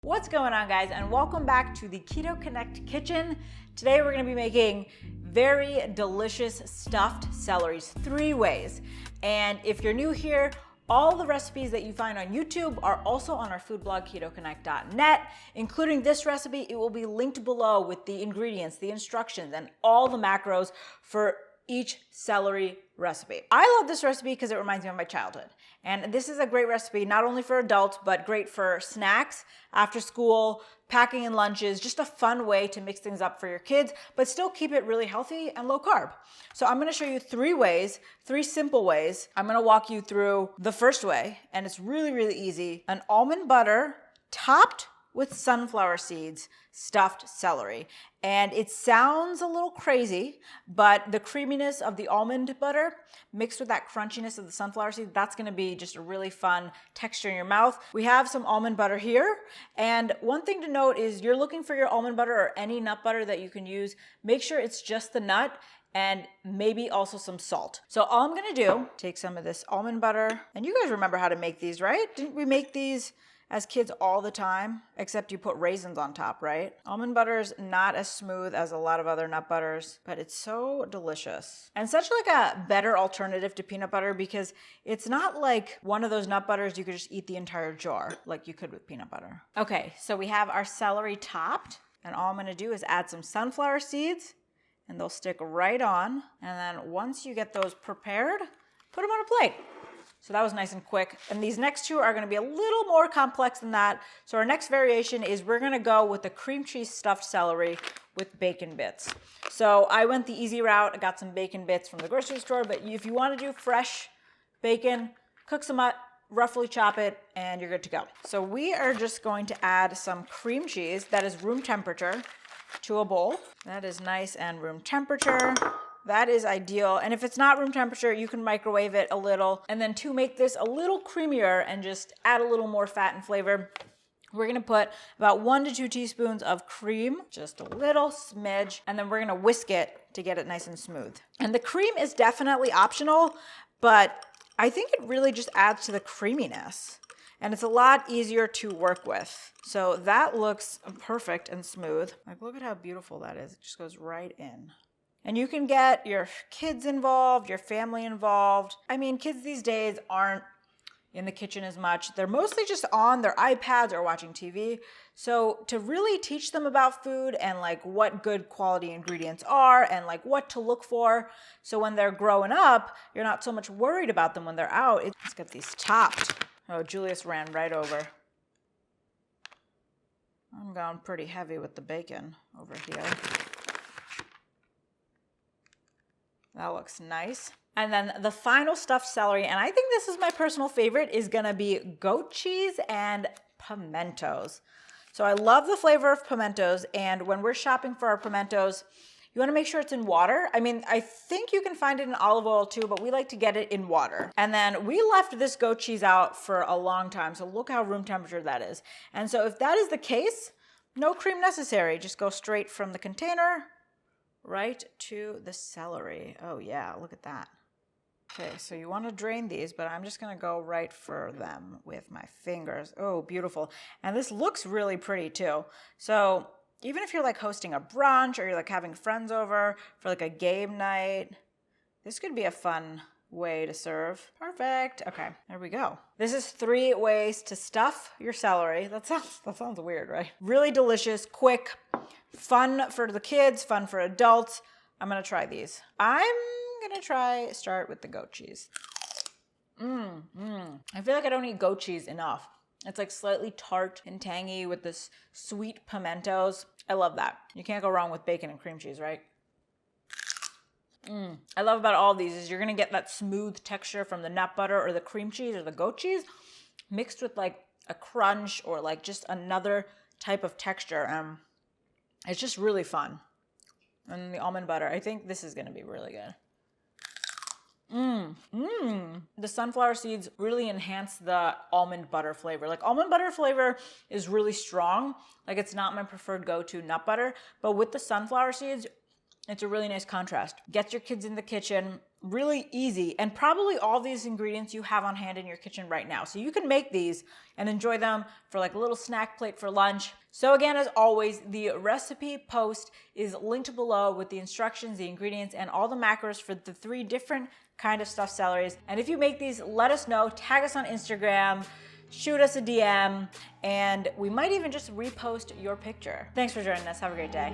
What's going on, guys, and welcome back to the Keto Connect kitchen. Today we're going to be making very delicious stuffed celeries 3 ways. And if you're new here, all the recipes that you find on YouTube are also on our food blog, ketoconnect.net, including this recipe. It will be linked below with the ingredients, the instructions, and all the macros for each celery recipe. I love this recipe because it reminds me of my childhood. And this is a great recipe, not only for adults, but great for snacks, after school, packing in lunches, just a fun way to mix things up for your kids, but still keep it really healthy and low carb. So I'm gonna show you 3 ways, 3 simple ways. I'm gonna walk you through the first way, and it's really, really easy. An almond butter topped with sunflower seeds stuffed celery. And it sounds a little crazy, but the creaminess of the almond butter mixed with that crunchiness of the sunflower seed, that's gonna be just a really fun texture in your mouth. We have some almond butter here. And one thing to note is you're looking for your almond butter or any nut butter that you can use. Make sure it's just the nut and maybe also some salt. So all I'm gonna do, take some of this almond butter, and you guys remember how to make these, right? Didn't we make these as kids all the time, except you put raisins on top, right? Almond butter is not as smooth as a lot of other nut butters, but it's so delicious. And such like a better alternative to peanut butter because it's not like one of those nut butters you could just eat the entire jar like you could with peanut butter. Okay, so we have our celery topped, and all I'm gonna do is add some sunflower seeds, and they'll stick right on. And then once you get those prepared, put them on a plate. So that was nice and quick. And these next 2 are gonna be a little more complex than that. So our next variation is we're gonna go with the cream cheese stuffed celery with bacon bits. So I went the easy route. I got some bacon bits from the grocery store, but if you wanna do fresh bacon, cook some up, roughly chop it, and you're good to go. So we are just going to add some cream cheese that is room temperature to a bowl. That is nice and room temperature. That is ideal. And if it's not room temperature, you can microwave it a little. And then to make this a little creamier and just add a little more fat and flavor, we're gonna put about 1 to 2 teaspoons of cream, just a little smidge, and then we're gonna whisk it to get it nice and smooth. And the cream is definitely optional, but I think it really just adds to the creaminess. And it's a lot easier to work with. So that looks perfect and smooth. Like, look at how beautiful that is. It just goes right in. And you can get your kids involved, your family involved. I mean, kids these days aren't in the kitchen as much. They're mostly just on their iPads or watching TV. So to really teach them about food and like what good quality ingredients are and like what to look for. So when they're growing up, you're not so much worried about them when they're out. Let's get these topped. Oh, Julius ran right over. I'm going pretty heavy with the bacon over here. That looks nice. And then the final stuffed celery, and I think this is my personal favorite, is gonna be goat cheese and pimentos. So I love the flavor of pimentos, and when we're shopping for our pimentos, you wanna make sure it's in water. I mean, I think you can find it in olive oil too, but we like to get it in water. And then we left this goat cheese out for a long time, so look how room temperature that is. And so if that is the case, no cream necessary. Just go straight from the container right to the celery. Oh yeah, look at that. Okay, so you want to drain these, but I'm just going to go right for them with my fingers. Oh, beautiful. And this looks really pretty too. So even if you're like hosting a brunch or you're like having friends over for like a game night, this could be a fun way to serve. Perfect. Okay, there we go. This is 3 ways to stuff your celery. That sounds weird, right? Really delicious, quick, fun for the kids, fun for adults. I'm gonna try these. I'm gonna start with the goat cheese. I feel like I don't eat goat cheese enough. It's like slightly tart and tangy with this sweet pimentos. I love that. You can't go wrong with bacon and cream cheese, right? I love about all these is you're gonna get that smooth texture from the nut butter or the cream cheese or the goat cheese mixed with like a crunch or like just another type of texture. It's just really fun. And the almond butter, I think this is gonna be really good. The sunflower seeds really enhance the almond butter flavor. Like almond butter flavor is really strong. Like it's not my preferred go-to nut butter, but with the sunflower seeds, It's a really nice contrast. Gets your kids in the kitchen really easy, and probably all these ingredients you have on hand in your kitchen right now. So you can make these and enjoy them for like a little snack plate for lunch. So again, as always, the recipe post is linked below with the instructions, the ingredients, and all the macros for the 3 different kind of stuffed celeries. And if you make these, let us know, tag us on Instagram, shoot us a DM, and we might even just repost your picture. Thanks for joining us. Have a great day.